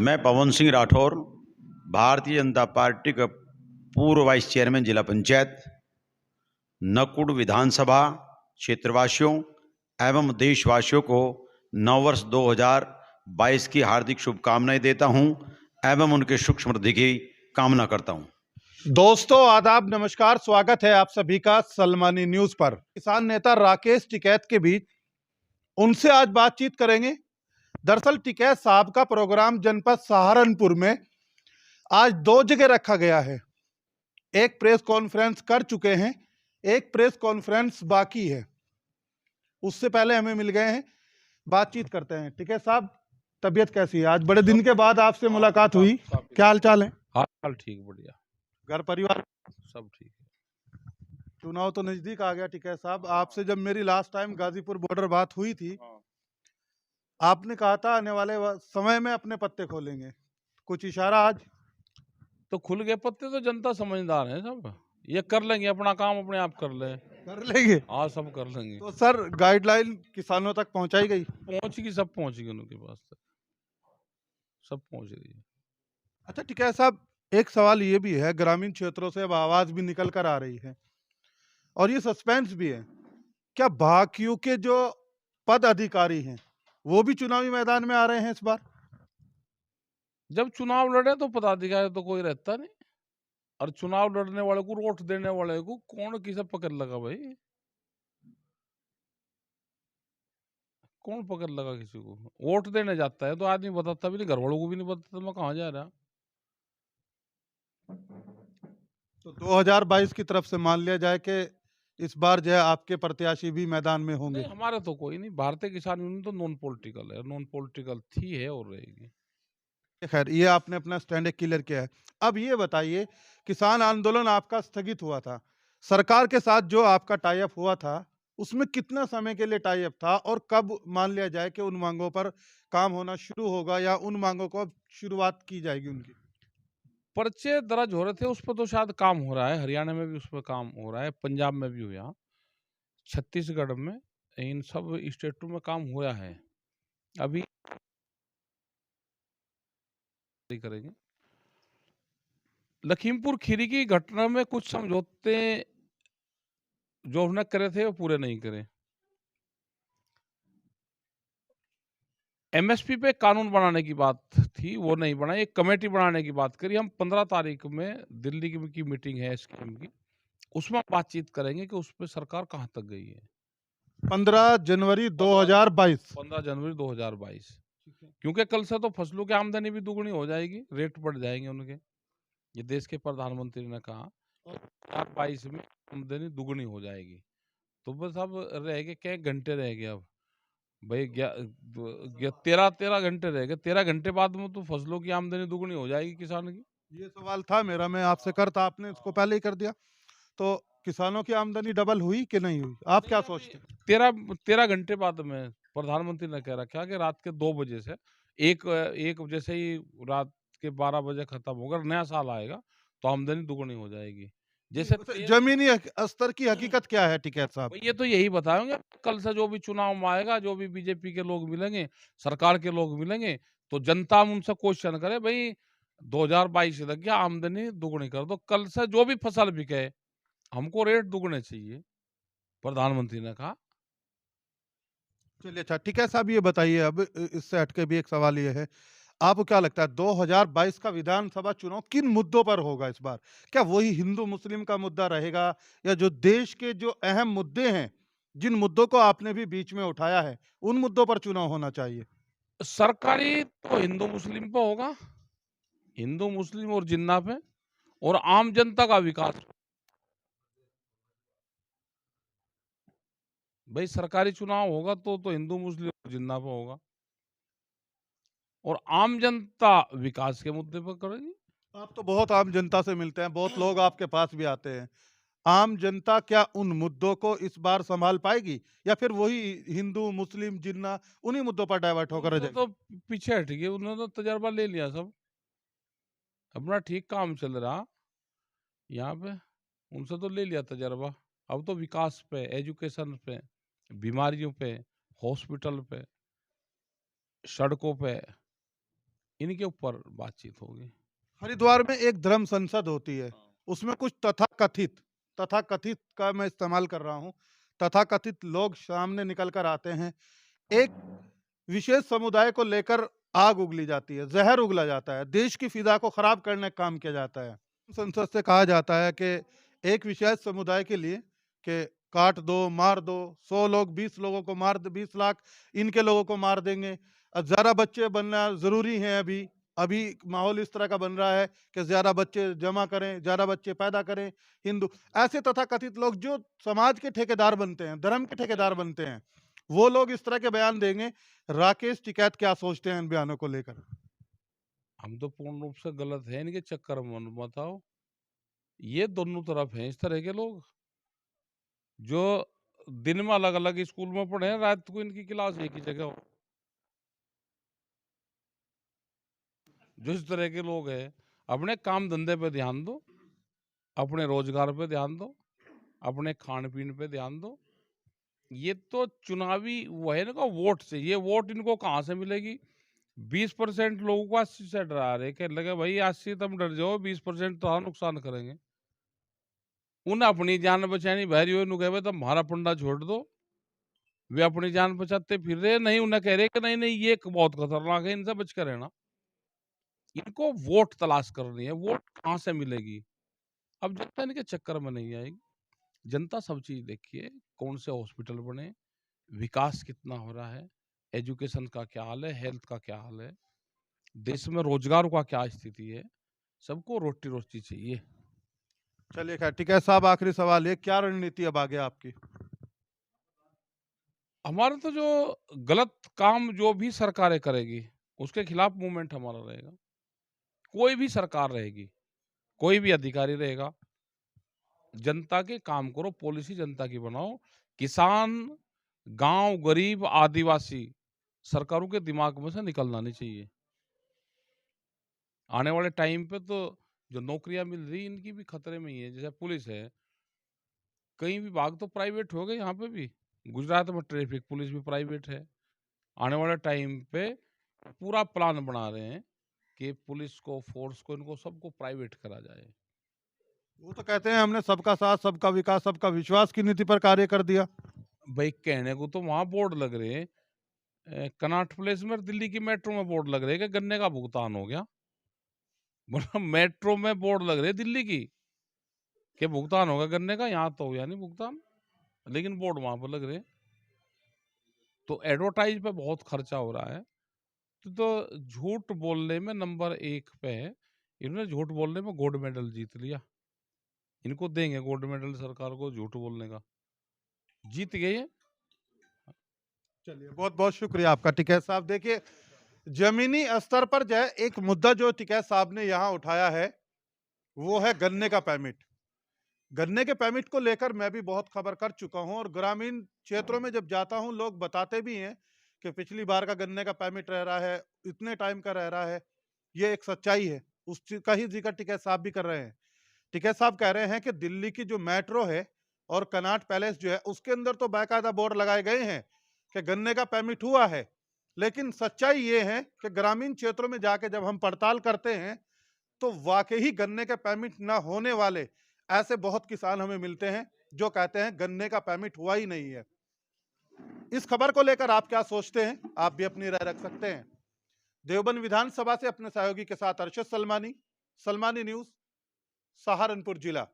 मैं पवन सिंह राठौर, भारतीय जनता पार्टी का पूर्व वाइस चेयरमैन जिला पंचायत, नकुड़ विधानसभा क्षेत्रवासियों एवं देशवासियों को नववर्ष 2022 की हार्दिक शुभकामनाएं देता हूं एवं उनके सुख समृद्धि की कामना करता हूं। दोस्तों आदाब, नमस्कार। स्वागत है आप सभी का सलमानी न्यूज पर। किसान नेता राकेश टिकैत के बीच उनसे आज बातचीत करेंगे। दरअसल टिकैत साहब का प्रोग्राम जनपद सहारनपुर में आज दो जगह रखा गया है। एक प्रेस कॉन्फ्रेंस कर चुके हैं, एक प्रेस कॉन्फ्रेंस बाकी है। उससे पहले हमें मिल गए हैं, बातचीत करते हैं। टिकैत साहब, तबीयत कैसी है? आज बड़े दिन के बाद आपसे मुलाकात हुई, क्या हाल चाल है? हाल ठीक, बढ़िया। घर परिवार सब ठीक है। चुनाव तो नजदीक आ गया टिकैत साहब। आपसे जब मेरी लास्ट टाइम गाजीपुर बॉर्डर बात हुई थी, आपने कहा था आने वाले समय में अपने पत्ते खोलेंगे। कुछ इशारा आज? तो खुल गए पत्ते तो जनता समझदार है सब, ये कर लेंगे अपना काम, अपने आप कर लेंगे। हाँ, सब कर लेंगे। तो सर, गाइडलाइन किसानों तक पहुंचाई गई? सब पहुंच गई उनके पास तक, सब पहुंच रही है। अच्छा टिकैत साहब, एक सवाल ये भी है, ग्रामीण क्षेत्रों से अब आवाज भी निकल कर आ रही है और ये सस्पेंस भी है, क्या भाकियों के जो पद अधिकारी हैं वो भी चुनावी मैदान में आ रहे हैं इस बार? जब चुनाव लड़े तो पदाधिकारी तो कोई रहता नहीं, और चुनाव लड़ने वाले को, वोट देने वाले को कौन किसे पकड़ लगा भाई? कौन पकड़ लगा किसी को? वोट देने जाता है तो आदमी बताता भी नहीं, घर वालों को भी नहीं बताता मैं कहाँ जा रहा। तो 2022 की तरफ से मान लिया जाए कि इस बार जो है आपके प्रत्याशी भी मैदान में होंगे? नहीं, हमारे तो कोई नहीं। भारतीय किसान यूनियन तो नॉन पॉलिटिकल है, नॉन पॉलिटिकल थी, है और रहेगी। खैर, ये आपने अपना स्टैंड क्लियर किया है। अब ये बताइए, किसान आंदोलन आपका स्थगित हुआ था, सरकार के साथ जो आपका टाई अप हुआ था उसमें कितना समय के लिए टाई अप था और कब मान लिया जाए कि उन मांगों पर काम होना शुरू होगा या उन मांगों को अब शुरुआत की जाएगी उनकी? पर्चे दर्ज हो रहे थे, उस पर तो शायद काम हो रहा है। हरियाणा में भी उस पर काम हो रहा है, पंजाब में भी हुआ, छत्तीसगढ़ में, इन सब स्टेटों में काम हुआ है। अभी करेंगे। लखीमपुर खीरी की घटना में कुछ समझौते जो उन्होंने करे थे वो पूरे नहीं करे। एमएसपी पे कानून बनाने की बात थी, वो नहीं बना। एक कमेटी बनाने की बात करी। हम 15 तारीख में दिल्ली की मीटिंग है स्कीम की, उसमें बातचीत करेंगे कि उस पर सरकार कहाँ तक गई है। 15 जनवरी 2022। 15 जनवरी 2022, क्योंकि कल से तो फसलों की आमदनी भी दुगनी हो जाएगी, रेट बढ़ जाएंगे उनके। ये देश के प्रधानमंत्री ने कहा 2022 में आमदनी दुगनी हो जाएगी। तो बस अब रह गए क्या घंटे रह गए अब भाई, 13 घंटे रह गए। 13 घंटे बाद में तो फसलों की आमदनी दुगनी हो जाएगी किसान की। ये सवाल था मेरा, मैं आपसे करता, आपने इसको पहले ही कर दिया। तो किसानों की आमदनी डबल हुई कि नहीं हुई? आप क्या सोचते हैं? 13 घंटे बाद में प्रधानमंत्री ने कह रखा कि रात के 2 बजे से एक बजे से ही रात के 12 बजे खत्म होगा, नया साल आएगा तो आमदनी दुगनी हो जाएगी। जैसे जमीनी स्तर की हकीकत क्या है टिकैत साहब? ये तो यही बताएंगे कल से, जो भी चुनाव में आएगा, जो भी बीजेपी के लोग मिलेंगे, सरकार के लोग मिलेंगे, तो जनता उनसे क्वेश्चन करे, भाई 2022 लग गया, आमदनी दुगनी कर दो। कल से जो भी फसल बिके हमको रेट दुगने चाहिए, प्रधानमंत्री ने कहा। चलिए, अच्छा टिकैत साहब, ये बताइए, अब इससे हटके भी एक सवाल ये है, आपको क्या लगता है 2022 का विधानसभा चुनाव किन मुद्दों पर होगा इस बार? क्या वही हिंदू मुस्लिम का मुद्दा रहेगा या जो देश के जो अहम मुद्दे हैं, जिन मुद्दों को आपने भी बीच में उठाया है, उन मुद्दों पर चुनाव होना चाहिए? सरकारी तो हिंदू मुस्लिम पे होगा, हिंदू मुस्लिम और जिन्ना पे, और आम जनता का विकास। भाई सरकारी चुनाव होगा तो हिंदू मुस्लिम और जिन्ना पे होगा, और आम जनता विकास के मुद्दे पर करेगी। आप तो बहुत आम जनता से मिलते हैं, बहुत लोग आपके पास भी आते हैं। आम जनता क्या उन मुद्दों को इस बार संभाल पाएगी या फिर वही हिंदू मुस्लिम जिन्ना उन्हीं मुद्दों पर डाइवर्ट होकर रह जाएगी? तो पीछे हट गए, उन्होंने तो तजर्बा ले लिया, सब अपना ठीक काम चल रहा यहाँ पे, उनसे तो ले लिया तजर्बा। अब तो विकास पे, एजुकेशन पे, बीमारियों पे, हॉस्पिटल पे, सड़कों पे, इनके ऊपर बातचीत होगी। हरिद्वार में एक धर्म संसद होती है, उसमें कुछ तथाकथित का मैं इस्तेमाल कर रहा हूँ, तथाकथित लोग सामने निकल कर आते हैं। एक विशेष समुदाय को लेकर आग उगली जाती है, जहर उगला जाता है, देश की फिजा को खराब करने का काम किया जाता है। संसद से कहा जाता है कि एक विशेष समुदाय के लिए कि काट दो, मार दो, 100 लोग 20 लोगों को मार दे, 20 लाख इनके लोगों को मार देंगे। ज़्यादा बच्चे बनना ज़रूरी है। अभी माहौल इस तरह का बन रहा है कि ज़्यादा बच्चे जमा करें, ज़्यादा बच्चे पैदा करें। हिंदू ऐसे तथाकथित लोग जो समाज के ठेकेदार बनते हैं, धर्म के ठेकेदार बनते हैं, वो लोग इस तरह के बयान देंगे। राकेश टिकैत क्या सोचते हैं इन बयानों को लेकर? हम तो पूर्ण रूप से गलत है इनके चक्कर में मत आओ। ये दोनों तरफ हैं इस तरह के लोग, जो दिन में अलग अलग स्कूल में पढ़े हैं, रात को इनकी क्लास एक ही जगह हो। जो इस तरह के लोग हैं, अपने काम धंधे पे ध्यान दो, अपने रोजगार पे ध्यान दो, अपने खान पीन पे ध्यान दो। ये तो चुनावी वो है ना, वोट से, ये वोट इनको कहाँ से मिलेगी? 20% लोगों को 80 से डरा रहे, कहने लगे भाई 80 तुम डर जाओ, 20% तो हाँ नुकसान करेंगे। उन्हें अपनी जान बचानी बहरी हो, कहे तुम हमारा पंडा छोड़ दो। वे अपनी जान बचाते फिर रहे, नहीं उन्हें कह रहे कि नहीं नहीं ये बहुत खतरनाक है, इनसे बच कर रहना। इनको वोट तलाश करनी है, वोट कहाँ से मिलेगी? अब जनता इनके चक्कर में नहीं आएगी। जनता सब चीज देखिए, कौन से हॉस्पिटल बने, विकास कितना हो रहा है, एजुकेशन का क्या हाल है, हेल्थ का क्या हाल है, देश में रोजगार का क्या स्थिति है। सबको रोटी रोटी चाहिए। चलिए खैर, टिकैत साहब आखिरी सवाल है, क्या रणनीति अब आगे आपकी? हमारा तो जो गलत काम जो भी सरकारें करेगी उसके खिलाफ मूवमेंट हमारा रहेगा। कोई भी सरकार रहेगी, कोई भी अधिकारी रहेगा, जनता के काम करो, पॉलिसी जनता की बनाओ। किसान, गांव, गरीब, आदिवासी सरकारों के दिमाग में से निकलना नहीं चाहिए। आने वाले टाइम पे तो जो नौकरियां मिल रही इनकी भी खतरे में ही है। जैसे पुलिस है, कई विभाग तो प्राइवेट हो गए। यहाँ पे भी गुजरात में ट्रैफिक पुलिस भी प्राइवेट है। आने वाले टाइम पे पूरा प्लान बना रहे हैं कि पुलिस को, फोर्स को, इनको सबको प्राइवेट करा जाए। वो तो कहते हैं हमने सबका साथ, सबका विकास, सबका विश्वास की नीति पर कार्य कर दिया। भाई कहने को तो वहां बोर्ड लग रहे हैं, कनॉट प्लेस में दिल्ली की मेट्रो में बोर्ड लग रहे हैं कि गन्ने का भुगतान हो गया। मतलब मेट्रो में बोर्ड लग रहे हैं दिल्ली की कि भुगतान होगा गन्ने का, यहाँ तो या नहीं भुगतान, लेकिन बोर्ड वहां पर लग रहे हैं। तो एडवर्टाइज पे बहुत खर्चा हो रहा है। तो झूठ बोलने में नंबर 1 पे है। इन्होंने झूठ बोलने में गोल्ड मेडल जीत लिया। इनको देंगे गोल्ड मेडल सरकार को झूठ बोलने का, जीत गए हैं। चलिए, बहुत बहुत शुक्रिया आपका टिकैत साहब। देखिए, जमीनी स्तर पर जो है एक मुद्दा जो टिकैत साहब ने यहाँ उठाया है वो है गन्ने का परमिट। गन्ने के परमिट को लेकर मैं भी बहुत खबर कर चुका हूं, और ग्रामीण क्षेत्रों में जब जाता हूं लोग बताते भी हैं कि पिछली बार का गन्ने का परमिट रह रहा है, इतने टाइम का रह रहा है। ये एक सच्चाई है, उस चीज का ही जिक्र टिकैत साहब भी कर रहे हैं। टिकैत साहब कह रहे हैं कि दिल्ली की जो मेट्रो है और कनॉट पैलेस जो है उसके अंदर तो बाकायदा बोर्ड लगाए गए हैं कि गन्ने का परमिट हुआ है। लेकिन सच्चाई ये है कि ग्रामीण क्षेत्रों में जाके जब हम पड़ताल करते हैं तो वाकई ही गन्ने के परमिट ना होने वाले ऐसे बहुत किसान हमें मिलते हैं जो कहते हैं गन्ने का परमिट हुआ ही नहीं है। इस खबर को लेकर आप क्या सोचते हैं? आप भी अपनी राय रख सकते हैं। देवबंद विधानसभा से अपने सहयोगी के साथ अरशद सलमानी, सलमानी न्यूज, सहारनपुर जिला।